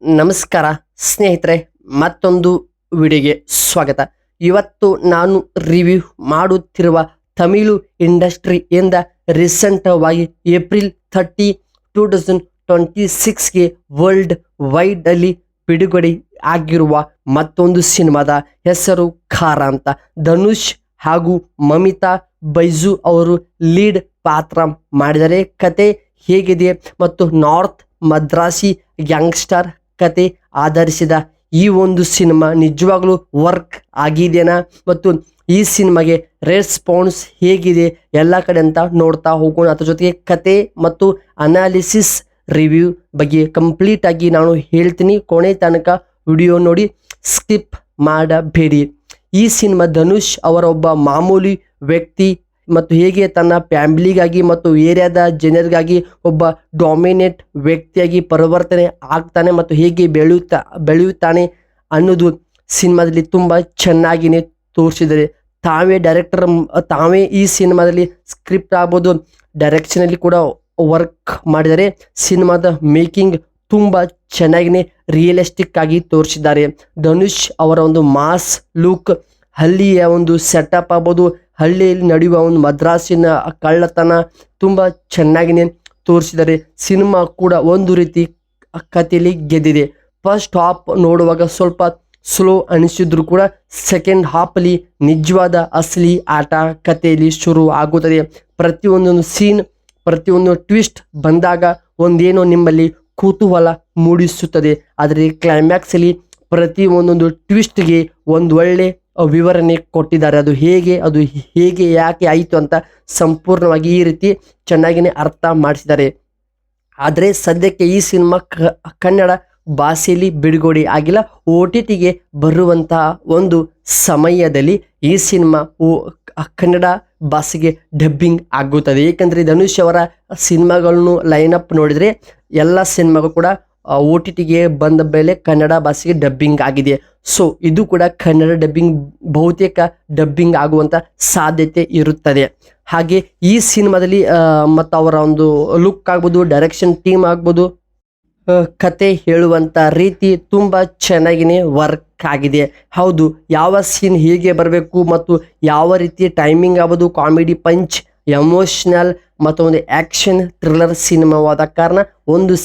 ನಮಸ್ಕಾರ ಸ್ನೇಹಿತರೆ, ಮತ್ತೊಂದು ವಿಡಿಯೋಗೆ ಸ್ವಾಗತ. ಇವತ್ತು ನಾನು ರಿವ್ಯೂ ಮಾಡುತ್ತಿರುವ ತಮಿಳು ಇಂಡಸ್ಟ್ರಿಯಿಂದ ರೀಸೆಂಟವಾಗಿ ಏಪ್ರಿಲ್ 30, 2026ಗೆ ವರ್ಲ್ಡ್ ವೈಡ್ ಅಲ್ಲಿ ಬಿಡುಗಡೆ ಆಗಿರುವ ಮತ್ತೊಂದು ಸಿನಿಮಾದ ಹೆಸರು ಖಾರ ಅಂತ. ಧನುಷ್ ಹಾಗೂ ಮಮಿತಾ ಬೈಜು ಅವರು ಲೀಡ್ ಪಾತ್ರ ಮಾಡಿದರೆ ಕತೆ ಹೇಗಿದೆ ಮತ್ತು ನಾರ್ತ್ ಮದ್ರಾಸಿ ಗ್ಯಾಂಗ್ಸ್ಟರ್ ಕತೆ ಆಧರಿಸಿದ ಈ ಒಂದು ಸಿನಿಮಾ ನಿಜವಾಗ್ಲೂ ವರ್ಕ್ ಆಗಿದೆನಾ ಮತ್ತು ಈ ಸಿನಿಮಾಗೆ ರೆಸ್ಪಾನ್ಸ್ ಹೇಗಿದೆ ಎಲ್ಲ ಕಡೆ ಅಂತ ನೋಡ್ತಾ ಹೋಗೋಣ. ಅದ್ರ ಜೊತೆಗೆ ಕತೆ ಮತ್ತು ಅನಾಲಿಸಿಸ್ ರಿವ್ಯೂ ಬಗ್ಗೆ ಕಂಪ್ಲೀಟ್ ಆಗಿ ನಾನು ಹೇಳ್ತೀನಿ. ಕೊನೆ ತನಕ ವಿಡಿಯೋ ನೋಡಿ, ಸ್ಕಿಪ್ ಮಾಡಬೇಡಿ. ಈ ಸಿನಿಮಾ ಧನುಷ್ ಅವರ ಒಬ್ಬ ಮಾಮೂಲಿ ವ್ಯಕ್ತಿ ಮತ್ತು ಹೇಗೆ ತನ್ನ ಫ್ಯಾಮಿಲಿಗಾಗಿ ಮತ್ತು ಏರಿಯಾದ ಜನರಿಗಾಗಿ ಒಬ್ಬ ಡಾಮಿನೇಟ್ ವ್ಯಕ್ತಿಯಾಗಿ ಪರಿವರ್ತನೆ ಆಗ್ತಾನೆ ಮತ್ತು ಹೇಗೆ ಬೆಳೆಯುತ್ತಾನೆ ಅನ್ನೋದು ಸಿನಿಮಾದಲ್ಲಿ ತುಂಬ ಚೆನ್ನಾಗಿನೇ ತೋರಿಸಿದ್ದಾರೆ. ತಾವೇ ಡೈರೆಕ್ಟರ್, ತಾವೇ ಈ ಸಿನಿಮಾದಲ್ಲಿ ಸ್ಕ್ರಿಪ್ಟ್ ಆಗ್ಬೋದು, ಡೈರೆಕ್ಷನಲ್ಲಿ ಕೂಡ ವರ್ಕ್ ಮಾಡಿದರೆ ಸಿನಿಮಾದ ಮೇಕಿಂಗ್ ತುಂಬ ಚೆನ್ನಾಗಿನೇ ರಿಯಲಿಸ್ಟಿಕ್ ಆಗಿ ತೋರಿಸಿದ್ದಾರೆ. ಧನುಷ್ ಅವರ ಒಂದು ಮಾಸ್ ಲುಕ್, ಹಳ್ಳಿಯ ಒಂದು ಸೆಟಪ್ ಆಗ್ಬೋದು, ಹಳ್ಳಿಯಲ್ಲಿ ನಡೆಯುವ ಒಂದು ಮದ್ರಾಸಿನ ಕಳ್ಳತನ ತುಂಬ ಚೆನ್ನಾಗಿನೇ ತೋರಿಸಿದ್ದಾರೆ. ಸಿನಿಮಾ ಕೂಡ ಒಂದು ರೀತಿ ಕಥೆಯಲ್ಲಿ ಗೆದ್ದಿದೆ. ಫಸ್ಟ್ ಹಾಫ್ ನೋಡುವಾಗ ಸ್ವಲ್ಪ ಸ್ಲೋ ಅನಿಸಿದ್ರು ಕೂಡ ಸೆಕೆಂಡ್ ಹಾಫಲ್ಲಿ ನಿಜವಾದ ಅಸಲಿ ಆಟ ಕಥೆಯಲ್ಲಿ ಶುರು ಆಗುತ್ತದೆ. ಪ್ರತಿಯೊಂದೊಂದು ಸೀನ್, ಪ್ರತಿಯೊಂದು ಟ್ವಿಸ್ಟ್ ಬಂದಾಗ ಒಂದೇನೋ ನಿಮ್ಮಲ್ಲಿ ಕುತೂಹಲ ಮೂಡಿಸುತ್ತದೆ. ಆದರೆ ಕ್ಲೈಮ್ಯಾಕ್ಸಲ್ಲಿ ಪ್ರತಿ ಒಂದೊಂದು ಟ್ವಿಸ್ಟ್ಗೆ ಒಂದು ಒಳ್ಳೆ ವಿವರಣೆ ಕೊಟ್ಟಿದ್ದಾರೆ. ಅದು ಹೇಗೆ ಯಾಕೆ ಆಯಿತು ಅಂತ ಸಂಪೂರ್ಣವಾಗಿ ಈ ರೀತಿ ಚೆನ್ನಾಗಿನೇ ಅರ್ಥ ಮಾಡಿಸಿದ್ದಾರೆ. ಆದರೆ ಸದ್ಯಕ್ಕೆ ಈ ಸಿನಿಮಾ ಕನ್ನಡ ಭಾಷೆಯಲ್ಲಿ ಬಿಡುಗಡೆ ಆಗಿಲ್ಲ. OTTಗೆ ಬರುವಂತಹ ಒಂದು ಸಮಯದಲ್ಲಿ ಈ ಸಿನಿಮಾ ಕನ್ನಡ ಭಾಷೆಗೆ ಡಬ್ಬಿಂಗ್ ಆಗುತ್ತದೆ. ಏಕೆಂದರೆ ಧನುಷ್ ಅವರ ಸಿನಿಮಾಗಳನ್ನು ಲೈನಪ್ ನೋಡಿದರೆ ಎಲ್ಲ ಸಿನಿಮಾಗಳು ಕೂಡ OTTಗೆ ಬಂದ ಮೇಲೆ ಕನ್ನಡ ಭಾಷೆಗೆ ಡಬ್ಬಿಂಗ್ ಆಗಿದೆ. ಸೊ ಇದು ಕೂಡ ಕನ್ನಡ ಡಬ್ಬಿಂಗ್, ಬಹುತೇಕ ಡಬ್ಬಿಂಗ್ ಆಗುವಂಥ ಸಾಧ್ಯತೆ ಇರುತ್ತದೆ. ಹಾಗೆ ಈ ಸಿನಿಮಾದಲ್ಲಿ ಮತ್ತು ಅವರ ಒಂದು ಲುಕ್ ಆಗ್ಬೋದು, ಡೈರೆಕ್ಷನ್ ಟೀಮ್ ಆಗ್ಬೋದು, ಕತೆ ಹೇಳುವಂಥ ರೀತಿ ತುಂಬ ಚೆನ್ನಾಗಿನೇ ವರ್ಕ್ ಆಗಿದೆ. ಹೌದು, ಯಾವ ಸೀನ್ ಹೇಗೆ ಬರಬೇಕು ಮತ್ತು ಯಾವ ರೀತಿ ಟೈಮಿಂಗ್ ಆಗ್ಬೋದು, ಕಾಮಿಡಿ ಪಂಚ್, ಎಮೋಷ್ನಲ್ ಮತ್ತು ಒಂದು ಆ್ಯಕ್ಷನ್ ಥ್ರಿಲ್ಲರ್ ಸಿನಿಮಾವಾದ ಕಾರಣ ಒಂದು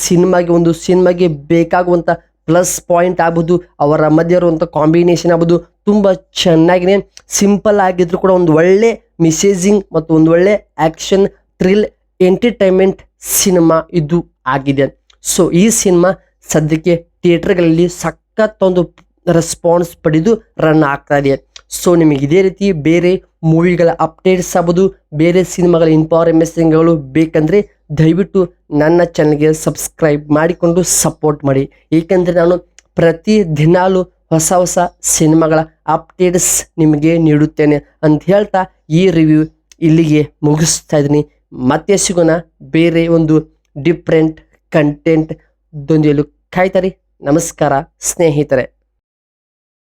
ಸಿನಿಮಾಗೆ ಬೇಕಾಗುವಂಥ ಪ್ಲಸ್ ಪಾಯಿಂಟ್ ಆಗ್ಬೋದು, ಅವರ ಮಧ್ಯೆ ಇರುವಂಥ ಕಾಂಬಿನೇಷನ್ ಆಗ್ಬೋದು ತುಂಬ ಚೆನ್ನಾಗಿನೇ ಸಿಂಪಲ್ ಆಗಿದ್ರು ಕೂಡ ಒಂದು ಒಳ್ಳೆ ಮೆಸೇಜಿಂಗ್ ಮತ್ತು ಒಂದು ಒಳ್ಳೆ ಆ್ಯಕ್ಷನ್ ಥ್ರಿಲ್ ಎಂಟರ್ಟೈನ್ಮೆಂಟ್ ಸಿನಿಮಾ ಇದು ಆಗಿದೆ. ಸೊ ಈ ಸಿನಿಮಾ ಸದ್ಯಕ್ಕೆ ಥಿಯೇಟರ್ಗಳಲ್ಲಿ ಸಖತ್ ಒಂದು ರೆಸ್ಪಾನ್ಸ್ ಪಡೆದು ರನ್ ಆಗ್ತಾ ಇದೆ. ಸೊ ನಿಮಗೆ ಇದೇ ರೀತಿ ಬೇರೆ ಮೂವಿಗಳ ಅಪ್ಡೇಟ್ಸ್ ಆಗ್ಬೋದು, ಬೇರೆ ಸಿನಿಮಾಗಳ ಇನ್ಫಾರ್ಮೇಷನ್ಗಳು ಬೇಕಂದರೆ ದಯವಿಟ್ಟು ನನ್ನ ಚಾನಲ್ಗೆ ಸಬ್ಸ್ಕ್ರೈಬ್ ಮಾಡಿಕೊಂಡು ಸಪೋರ್ಟ್ ಮಾಡಿ. ಏಕೆಂದರೆ ನಾನು ಪ್ರತಿ ದಿನಾಲೂ ಹೊಸ ಸಿನಿಮಾಗಳ ಅಪ್ಡೇಟ್ಸ್ ನಿಮಗೆ ನೀಡುತ್ತೇನೆ ಅಂತ ಹೇಳ್ತಾ ಈ ರಿವ್ಯೂ ಇಲ್ಲಿಗೆ ಮುಗಿಸ್ತಾ ಇದ್ದೀನಿ. ಮತ್ತೆ ಸಿಗೋಣ ಬೇರೆ ಒಂದು ಡಿಫ್ರೆಂಟ್ ಕಂಟೆಂಟ್ ದೊಂದಿಗೆ. ಕಾಯ್ತಾರಿ. ನಮಸ್ಕಾರ ಸ್ನೇಹಿತರೆ.